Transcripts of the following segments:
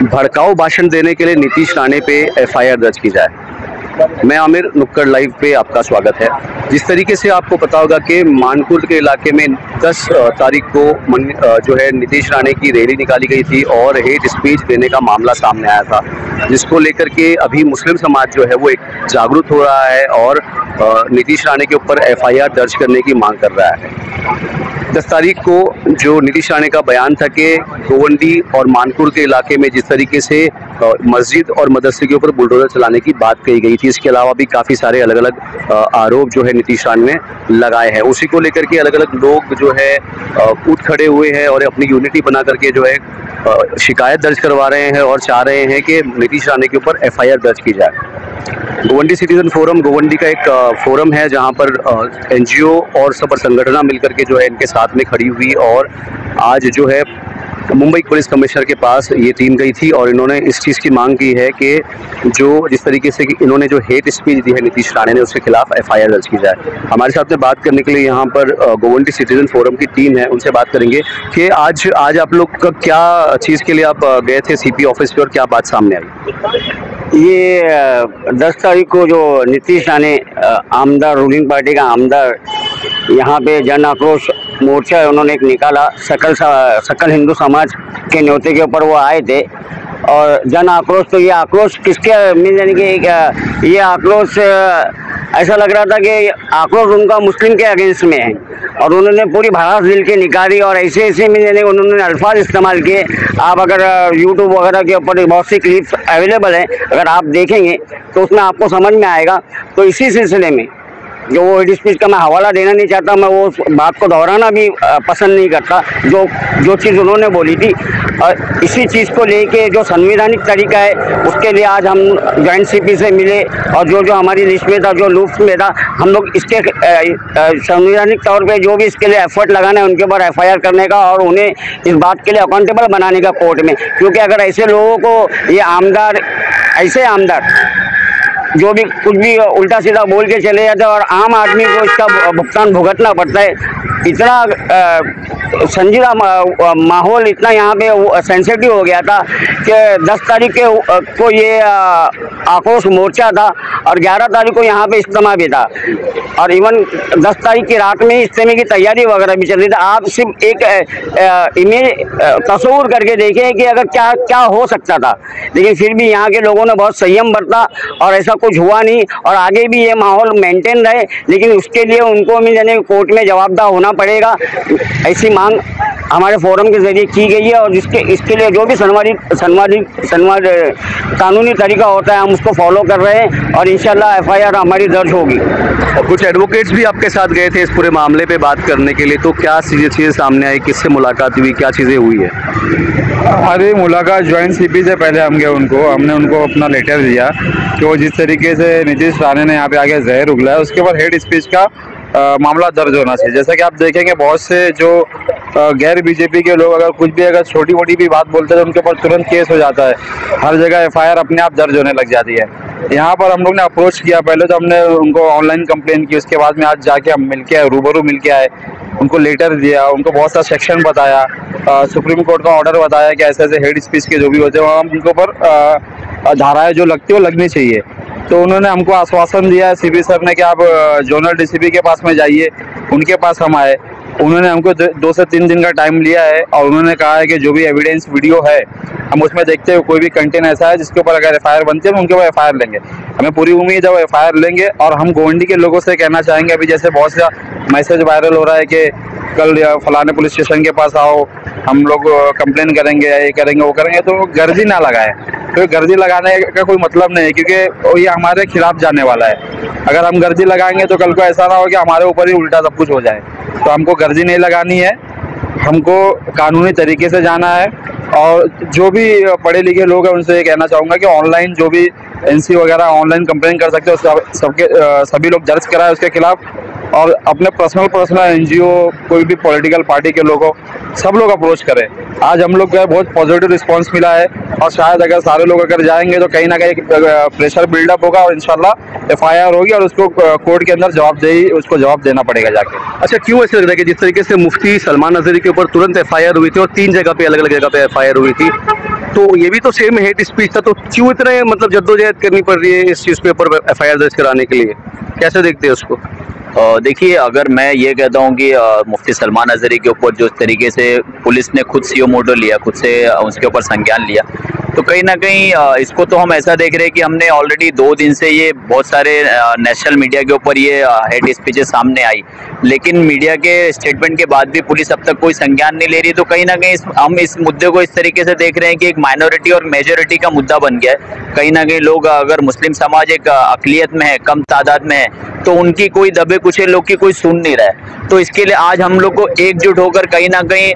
भड़काऊ भाषण देने के लिए नीतीश राणे पे एफआईआर दर्ज की जाए। मैं आमिर, नुक्कड़ लाइव पे आपका स्वागत है। जिस तरीके से आपको पता होगा कि मानकुर्द के इलाके में 10 तारीख को जो है नीतीश राणे की रैली निकाली गई थी और हेट स्पीच देने का मामला सामने आया था, जिसको लेकर के अभी मुस्लिम समाज जो है वो एक जागरूक हो रहा है और नीतीश राणे के ऊपर एफआईआर दर्ज करने की मांग कर रहा है। 10 तारीख को जो नीतीश राणे का बयान था कि गोवंडी और मानकुर्द के इलाके में जिस तरीके से मस्जिद और मदरसे के ऊपर बुलडोजर चलाने की बात कही गई थी, इसके अलावा भी काफ़ी सारे अलग अलग आरोप जो है नीतीश राणे ने लगाए हैं। उसी को लेकर के अलग अलग लोग जो है उठ खड़े हुए हैं और अपनी यूनिटी बना करके जो है शिकायत दर्ज करवा रहे हैं और चाह रहे हैं कि नीतीश राणे के ऊपर एफआईआर दर्ज की जाए। गोवंडी सिटीजन फोरम गोवंडी का एक फोरम है जहां पर एनजीओ और सब संगठन मिलकर के जो है इनके साथ में खड़ी हुई और आज जो है मुंबई पुलिस कमिश्नर के पास ये टीम गई थी और इन्होंने इस चीज़ की मांग की है कि जो जिस तरीके से इन्होंने जो हेट स्पीच दी है नीतीश राणे ने, उसके खिलाफ एफआईआर दर्ज की जाए। हमारे साथ में बात करने के लिए यहाँ पर गोवंडी सिटीजन फोरम की टीम है, उनसे बात करेंगे कि आज आप लोग का क्या चीज़ के लिए आप गए थे सीपी ऑफिस पे और क्या बात सामने आई? ये 10 तारीख को जो नीतीश राणे आमदार, रूलिंग पार्टी का आमदार, यहाँ पे जन आक्रोश मोर्चा उन्होंने एक निकाला। सकल हिंदू समाज के न्योते के ऊपर वो आए थे और जन आक्रोश, तो ये आक्रोश किसके यानी कि ये आक्रोश ऐसा लग रहा था कि आक्रोश उनका मुस्लिम के अगेंस्ट में है और उन्होंने पूरी भड़ास दिल के निकाली और ऐसे ऐसे में यानी उन्होंने अल्फाज इस्तेमाल किए। आप अगर यूट्यूब वगैरह के ऊपर बहुत सी क्लिप्स अवेलेबल हैं, अगर आप देखेंगे तो उसमें आपको समझ में आएगा। तो इसी सिलसिले में जो वो हेट स्पीच का मैं हवाला देना नहीं चाहता, मैं वो बात को दोहराना भी पसंद नहीं करता जो चीज़ उन्होंने बोली थी। और इसी चीज़ को लेके जो संवैधानिक तरीका है उसके लिए आज हम जॉइंट सीपी से मिले और जो हमारी लिस्ट में था, जो लूप्स में था, हम लोग इसके संवैधानिक तौर पे जो भी इसके लिए एफर्ट लगाना है उनके ऊपर एफआईआर करने का और उन्हें इस बात के लिए अकाउंटेबल बनाने का कोर्ट में। क्योंकि अगर ऐसे लोगों को ये ऐसे आमदार जो भी कुछ भी उल्टा सीधा बोल के चले जाते हैं और आम आदमी को इसका भुगतान भुगतना पड़ता है, इतना संजीदा माहौल, इतना यहाँ पे सेंसिटिव हो गया था कि 10 तारीख को ये आक्रोश मोर्चा था और 11 तारीख को यहाँ पे इज्तिमा भी था और इवन 10 तारीख की रात में इज्तिमा की तैयारी वगैरह भी चल रही थी। आप सिर्फ एक इमेज तस्वूर करके देखें कि अगर क्या क्या हो सकता था, लेकिन फिर भी यहाँ के लोगों ने बहुत संयम बरता और ऐसा कुछ हुआ नहीं और आगे भी ये माहौल मेंटेन रहे। लेकिन उसके लिए उनको भी यानी कोर्ट में जवाबदेह होना पड़ेगा, ऐसी मांग हमारे फोरम के जरिए की गई है और इसके लिए जो भी कानूनी तरीका होता है हम उसको फॉलो कर रहे हैं और इंशाल्लाह एफआईआर हमारी दर्ज होगी। कुछ एडवोकेट्स भी आपके साथ गए थे इस पूरे मामले पे बात करने के लिए, तो क्या चीज़ें सामने आई, किससे मुलाकात हुई, क्या चीज़ें हुई है? हमारी मुलाकात ज्वाइंट सीपी से पहले हमने उनको अपना लेटर दिया कि वो जिस तरीके से नीतीश राणे ने यहाँ पे आगे जहर उगला है उसके ऊपर हेट स्पीच का मामला दर्ज होना चाहिए। जैसा कि आप देखेंगे बहुत से जो गैर बीजेपी के लोग अगर छोटी मोटी भी बात बोलते हैं तो उनके ऊपर तुरंत केस हो जाता है, हर जगह एफआईआर अपने आप दर्ज होने लग जाती है। यहाँ पर हम लोग ने अप्रोच किया, पहले तो हमने उनको ऑनलाइन कंप्लेन की, उसके बाद में आज जाके हम मिल के आए, रूबरू मिल के आए, उनको लेटर दिया, उनको बहुत सा सेक्शन बताया, सुप्रीम कोर्ट का ऑर्डर बताया कि ऐसे ऐसे हेट स्पीच के जो भी होते हैं वहाँ उनके ऊपर धाराएं जो लगती है वो लगनी चाहिए। तो उन्होंने हमको आश्वासन दिया सीपी सर ने कि आप जोनल डीसीपी के पास में जाइए। उनके पास हम आए, उन्होंने हमको 2 से 3 दिन का टाइम लिया है और उन्होंने कहा है कि जो भी एविडेंस वीडियो है हम उसमें देखते हुए कोई भी कंटेंट ऐसा है जिसके ऊपर अगर एफआईआर बनती है तो उनके ऊपर एफआईआर लेंगे। हमें पूरी उम्मीद है वो एफआईआर लेंगे और हम गोवंडी के लोगों से कहना चाहेंगे, अभी जैसे बहुत सा मैसेज वायरल हो रहा है कि कल फलाने पुलिस स्टेशन के पास आओ, हम लोग कंप्लेन करेंगे, ये करेंगे वो करेंगे, तो गर्जी ना लगाए। तो गर्जी लगाने का कोई मतलब नहीं है क्योंकि ये हमारे खिलाफ जाने वाला है। अगर हम गर्जी लगाएंगे तो कल को ऐसा ना हो कि हमारे ऊपर ही उल्टा सब कुछ हो जाए। तो हमको गर्जी नहीं लगानी है, हमको कानूनी तरीके से जाना है। और जो भी पढ़े लिखे लोग हैं उनसे ये कहना चाहूँगा कि ऑनलाइन जो भी एनसी वगैरह ऑनलाइन कंप्लेन कर सकते हो सभी लोग दर्ज कराए उसके खिलाफ और अपने पर्सनल एनजीओ, कोई भी पॉलिटिकल पार्टी के लोगों, सब लोग अप्रोच करें। आज हम लोग का बहुत पॉजिटिव रिस्पांस मिला है और शायद अगर सारे लोग अगर जाएंगे तो कहीं ना कहीं प्रेशर बिल्डअप होगा और इंशाल्लाह एफआईआर होगी और उसको कोर्ट के अंदर उसको जवाब देना पड़ेगा जाके। अच्छा, क्यों ऐसे लग रहा है कि जिस तरीके से मुफ्ती सलमान नजरी के ऊपर तुरंत एफआईआर हुई थी और 3 जगह पे अलग अलग जगह पे एफआईआर हुई थी, तो ये भी तो सेम हेट स्पीच था, तो क्यों इतने मतलब जद्दोजहद करनी पड़ रही है इस चीज़ के ऊपर एफआईआर दर्ज कराने के लिए? कैसे देखते हैं उसको? देखिए, अगर मैं ये कहता हूँ कि मुफ्ती सलमान अजहरी के ऊपर जो तरीके से पुलिस ने खुद सीओ मोटो लिया, खुद से उसके ऊपर संज्ञान लिया, तो कहीं ना कहीं इसको तो हम ऐसा देख रहे हैं कि हमने ऑलरेडी 2 दिन से ये बहुत सारे नेशनल मीडिया के ऊपर ये हेट स्पीचेस सामने आई, लेकिन मीडिया के स्टेटमेंट के बाद भी पुलिस अब तक कोई संज्ञान नहीं ले रही। तो कहीं ना कहीं हम इस मुद्दे को इस तरीके से देख रहे हैं कि एक माइनॉरिटी और मेजॉरिटी का मुद्दा बन गया है। कहीं ना कहीं लोग, अगर मुस्लिम समाज एक अकलियत में है, कम तादाद में है, तो उनकी कोई दबे कुचले लोग की कोई सुन नहीं रहा है। तो इसके लिए आज हम लोग को एकजुट होकर कहीं ना कहीं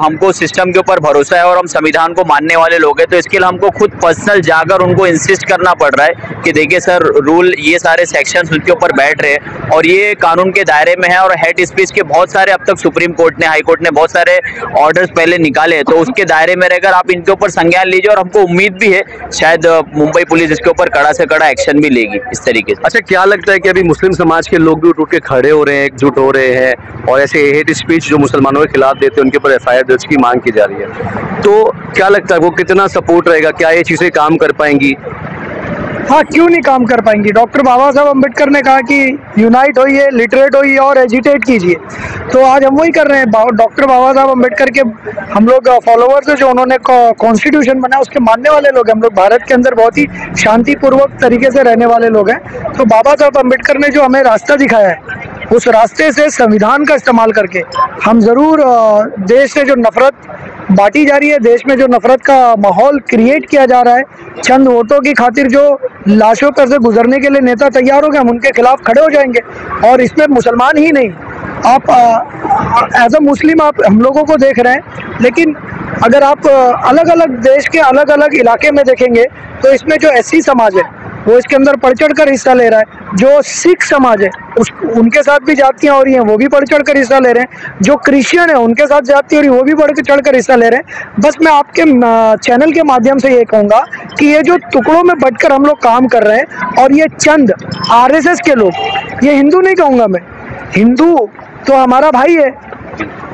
हमको सिस्टम के ऊपर भरोसा है और हम संविधान को मानने वाले लोग हैं, तो इसके लिए हमको खुद पर्सनल जाकर उनको इंसिस्ट करना पड़ रहा है कि देखिए सर, रूल ये सारे सेक्शंस उनके ऊपर बैठ रहे हैं और ये कानून के दायरे में है। और हेट स्पीच के बहुत सारे अब तक सुप्रीम कोर्ट ने, हाई कोर्ट ने बहुत सारे ऑर्डर्स पहले निकाले हैं, तो उसके दायरे में रहकर आप इनके ऊपर संज्ञान लीजिए। और हमको उम्मीद भी है शायद मुंबई पुलिस इसके ऊपर कड़ा से कड़ा एक्शन भी लेगी इस तरीके से। अच्छा, क्या लगता है कि अभी मुस्लिम समाज के लोग भी उठ के खड़े हो रहे हैं, एकजुट हो रहे हैं और ऐसे हेट स्पीच जो मुसलमानों के खिलाफ देते हैं उनके ऊपर एफआईआर दर्ज की मांग की जा रही है, तो क्या लगता है वो कितना सपोर्ट रहेगा? क्या ये चीज़ें काम कर पाएंगी? हाँ, क्यों नहीं काम कर पाएंगी। डॉक्टर बाबा साहब अम्बेडकर ने कहा कि यूनाइट होइए, लिटरेट होइए और एजिटेट कीजिए, तो आज हम वही कर रहे हैं। डॉक्टर बाबा साहब अम्बेडकर के हम लोग फॉलोवर्स हैं, जो उन्होंने कॉन्स्टिट्यूशन बनाया उसके मानने वाले लोग हैं। हम लोग भारत के अंदर बहुत ही शांतिपूर्वक तरीके से रहने वाले लोग हैं। तो बाबा साहब अम्बेडकर ने जो हमें रास्ता दिखाया है, उस रास्ते से संविधान का इस्तेमाल करके हम ज़रूर देश से जो नफरत बांटी जा रही है, देश में जो नफरत का माहौल क्रिएट किया जा रहा है, चंद वोटों की खातिर जो लाशों पर से गुजरने के लिए नेता तैयार हो गए, हम उनके खिलाफ खड़े हो जाएंगे। और इसमें मुसलमान ही नहीं, आप एज अ मुस्लिम आप हम लोगों को देख रहे हैं, लेकिन अगर आप अलग अलग देश के अलग अलग इलाके में देखेंगे तो इसमें जो एससी समाज है वो इसके अंदर बढ़ चढ़ कर हिस्सा ले रहा है। जो सिख समाज है उनके साथ भी जातियाँ हो रही हैं, वो भी बढ़ चढ़ कर हिस्सा ले रहे हैं। जो क्रिश्चियन है उनके साथ जाति हो रही है, वो भी बढ़ चढ़ कर हिस्सा ले रहे हैं। बस मैं आपके चैनल के माध्यम से ये कहूँगा कि ये जो टुकड़ों में बंटकर हम लोग काम कर रहे हैं और ये चंद आरएसएस के लोग, ये हिंदू नहीं कहूँगा मैं, हिंदू तो हमारा भाई है,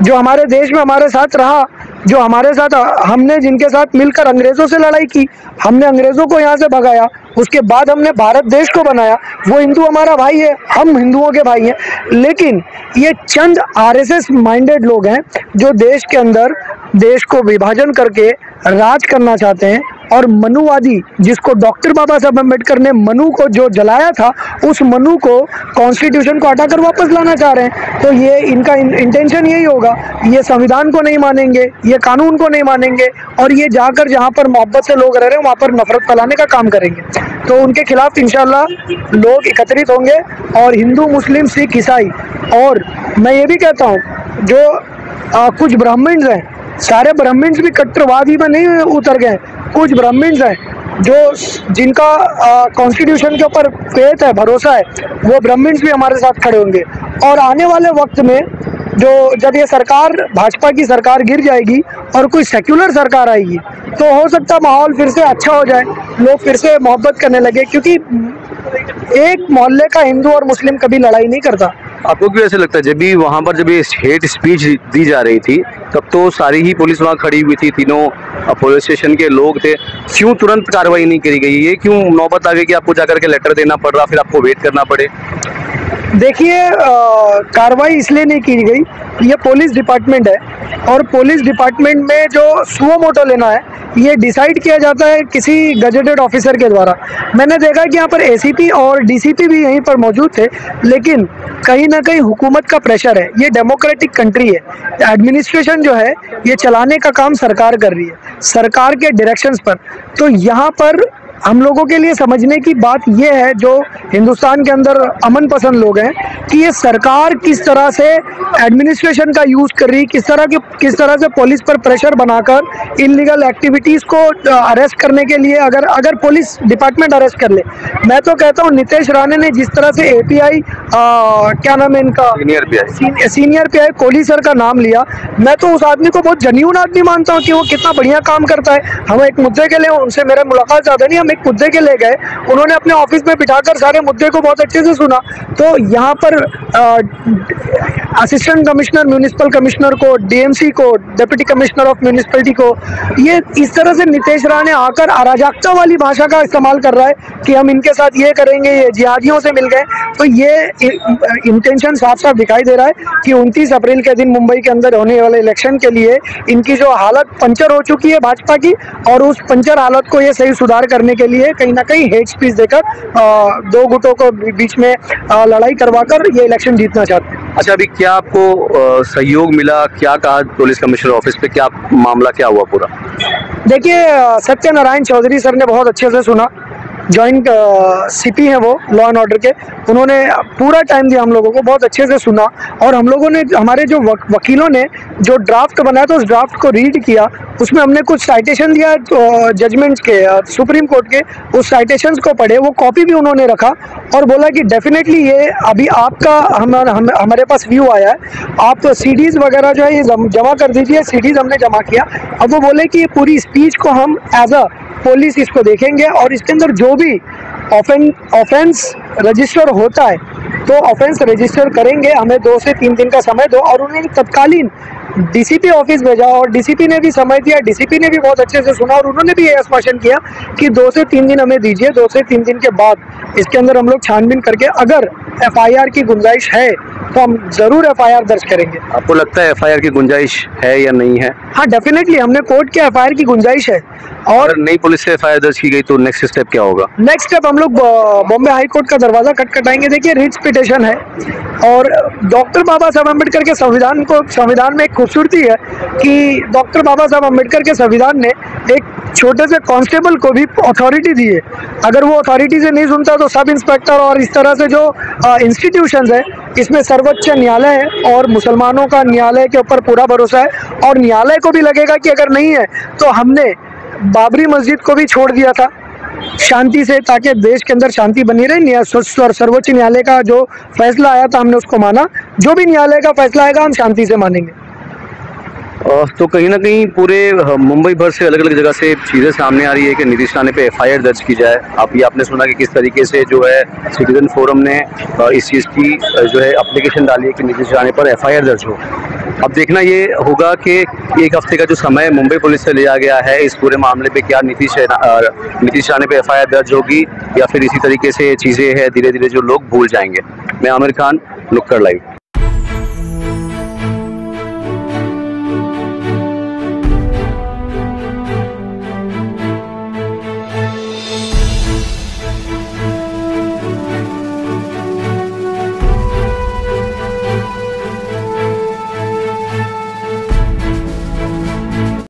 जो हमारे देश में हमारे साथ रहा, जो हमारे साथ हमने जिनके साथ मिलकर अंग्रेज़ों से लड़ाई की, हमने अंग्रेज़ों को यहाँ से भगाया, उसके बाद हमने भारत देश को बनाया, वो हिंदू हमारा भाई है, हम हिंदुओं के भाई हैं। लेकिन ये चंद आरएसएस माइंडेड लोग हैं जो देश के अंदर देश को विभाजन करके राज करना चाहते हैं। और मनुवादी, जिसको डॉक्टर बाबा साहब अम्बेडकर ने मनु को जो जलाया था, उस मनु को कॉन्स्टिट्यूशन को हटाकर वापस लाना चाह रहे हैं। तो ये इनका इंटेंशन यही होगा, ये संविधान को नहीं मानेंगे, ये कानून को नहीं मानेंगे, और ये जाकर जहाँ पर मोहब्बत से लोग रह रहे हैं वहाँ पर नफरत फैलाने का काम करेंगे। तो उनके खिलाफ इंशाल्लाह लोग एकत्रित होंगे, और हिंदू, मुस्लिम, सिख, ईसाई, और मैं ये भी कहता हूँ जो कुछ ब्राह्मण्स हैं, सारे ब्राह्मण्स भी कट्टरवादी में नहीं उतर गए। कुछ ब्राह्मण्स हैं जो जिनका कॉन्स्टिट्यूशन के ऊपर फेथ है, भरोसा है, वो ब्राह्मण्स भी हमारे साथ खड़े होंगे। और आने वाले वक्त में जब ये सरकार, भाजपा की सरकार गिर जाएगी और कोई सेक्युलर सरकार आएगी, तो हो सकता माहौल फिर से अच्छा हो जाए, लोग फिर से मोहब्बत करने लगे। क्योंकि एक मोहल्ले का हिंदू और मुस्लिम कभी लड़ाई नहीं करता। आपको क्यों ऐसे लगता है? जब भी वहाँ पर जब ये हेट स्पीच दी जा रही थी तब तो सारी ही पुलिस वहाँ खड़ी हुई थी, तीनों पुलिस स्टेशन के लोग थे, क्यों तुरंत कार्रवाई नहीं करी गई? ये क्यों नौबत आ गई कि आपको जाकर के लेटर देना पड़ रहा, फिर आपको वेट करना पड़े? देखिए, कार्रवाई इसलिए नहीं की गई, ये पुलिस डिपार्टमेंट है, और पुलिस डिपार्टमेंट में जो सुओ मोटो लेना है ये डिसाइड किया जाता है किसी गजेटेड ऑफिसर के द्वारा। मैंने देखा कि यहाँ पर एसीपी और डीसीपी भी यहीं पर मौजूद थे, लेकिन कहीं ना कहीं हुकूमत का प्रेशर है। ये डेमोक्रेटिक कंट्री है, एडमिनिस्ट्रेशन जो है ये चलाने का काम सरकार कर रही है, सरकार के डायरेक्शंस पर। तो यहाँ पर हम लोगों के लिए समझने की बात यह है, जो हिंदुस्तान के अंदर अमन पसंद लोग हैं, कि ये सरकार किस तरह से एडमिनिस्ट्रेशन का यूज़ कर रही, किस तरह से पुलिस पर प्रेशर बनाकर इनलीगल एक्टिविटीज़ को अरेस्ट करने के लिए अगर पुलिस डिपार्टमेंट अरेस्ट कर ले। मैं तो कहता हूँ नितेश राणे ने जिस तरह से एपीआई, क्या नाम है इनका, सीनियर पीआई कोहली सर का नाम लिया, मैं तो उस आदमी को बहुत जेन्युइन आदमी मानता हूँ कि वो कितना बढ़िया काम करता है। हम एक मुद्दे के लिए उनसे मेरा मुलाकात ज़्यादा नहीं, हम एक मुद्दे के ले गए, उन्होंने अपने ऑफिस में बिठाकर सारे मुद्दे को बहुत अच्छे से सुना। तो यहाँ पर असिस्टेंट कमिश्नर म्यूनिसिपल कमिश्नर को, डीएमसी को, डिप्टी कमिश्नर ऑफ म्यूनिसिपैलिटी को, ये इस तरह से नितेश राणे आकर अराजकता वाली भाषा का इस्तेमाल कर रहा है कि हम इनके साथ ये करेंगे, ये जिहादियों से मिल गए। तो ये इंटेंशन साफ साफ दिखाई दे रहा है कि 29 अप्रैल के दिन मुंबई के अंदर होने वाले इलेक्शन के लिए इनकी जो हालत पंचर हो चुकी है भाजपा की, और उस पंचर हालत को ये सही सुधार करने के लिए कहीं ना कहीं हेट स्पीच देकर दो गुटों को बीच में लड़ाई करवाकर ये इलेक्शन जीतना चाहते हैं। अच्छा, अभी क्या आपको सहयोग मिला, क्या कहा पुलिस कमिश्नर ऑफिस पे, क्या मामला क्या हुआ पूरा? देखिए, सत्यनारायण चौधरी सर ने बहुत अच्छे से सुना, जॉइंट सीपी हैं वो लॉ एंड ऑर्डर के, उन्होंने पूरा टाइम दिया हम लोगों को, बहुत अच्छे से सुना। और हम लोगों ने, हमारे जो वकीलों ने जो ड्राफ्ट बनाया तो उस ड्राफ्ट को रीड किया, उसमें हमने कुछ साइटेशन दिया जजमेंट्स के, सुप्रीम कोर्ट के, उस साइटेशंस को पढ़े, वो कॉपी भी उन्होंने रखा और बोला कि डेफिनेटली ये अभी आपका हमारे पास व्यू आया है, आप सीडीज वगैरह जो है ये जमा कर दीजिए। सीडीज हमने जमा किया। अब वो बोले कि पूरी स्पीच को हम एज अ पुलिस इसको देखेंगे और इसके अंदर जो भी ऑफेंस रजिस्टर होता है तो ऑफेंस रजिस्टर करेंगे, हमें 2 से 3 दिन का समय दो। और उन्होंने तत्कालीन डीसीपी ऑफिस भेजा और डीसीपी ने भी समय दिया, डीसीपी ने भी बहुत अच्छे से सुना और उन्होंने भी ये आश्वासन किया कि 2 से 3 दिन हमें दीजिए, 2 से 3 दिन के बाद इसके अंदर हम लोग छानबीन करके अगर एफआईआर की गुंजाइश है तो हम जरूर एफआईआर दर्ज करेंगे। आपको लगता है एफआईआर की गुंजाइश है या नहीं है? हाँ, डेफिनेटली हमने कोर्ट के एफआईआर की गुंजाइश है। और अगर नई पुलिस से एफआईआर दर्ज की गई तो नेक्स्ट स्टेप क्या होगा? नेक्स्ट स्टेप हम लोग बॉम्बे हाई कोर्ट का दरवाजा खटखटाएंगे। देखिए, रिट्स पिटिशन है और डॉक्टर बाबा साहब अम्बेडकर के संविधान में एक खूबसूरती है कि डॉक्टर बाबा साहब अम्बेडकर के संविधान ने एक छोटे से कांस्टेबल को भी अथॉरिटी दी है। अगर वो अथॉरिटी से नहीं सुनता तो सब इंस्पेक्टर और इस तरह से जो इंस्टीट्यूशंस है, इसमें सर्वोच्च न्यायालय है और मुसलमानों का न्यायालय के ऊपर पूरा भरोसा है और न्यायालय को भी लगेगा कि अगर नहीं है तो हमने बाबरी मस्जिद को भी छोड़ दिया था शांति से, ताकि देश के अंदर शांति बनी रहे। सर्वोच्च न्यायालय का जो फैसला आया था हमने उसको माना, जो भी न्यायालय का फैसला आएगा हम शांति से मानेंगे। तो कहीं ना कहीं पूरे मुंबई भर से अलग अलग जगह से चीज़ें सामने आ रही है कि नीतीश राणे पे एफआईआर दर्ज की जाए। आपने सुना कि किस तरीके से जो है सिटीजन फोरम ने इस चीज़ की जो है एप्लीकेशन डाली है कि नीतीश राणे पर एफआईआर दर्ज हो। अब देखना ये होगा कि 1 हफ्ते का जो समय मुंबई पुलिस से लिया गया है इस पूरे मामले पे, क्या नीतीश राणे पे एफआईआर दर्ज होगी या फिर इसी तरीके से चीज़ें हैं धीरे धीरे जो लोग भूल जाएंगे। मैं आमिर खान, नुक्कड़ लाइव।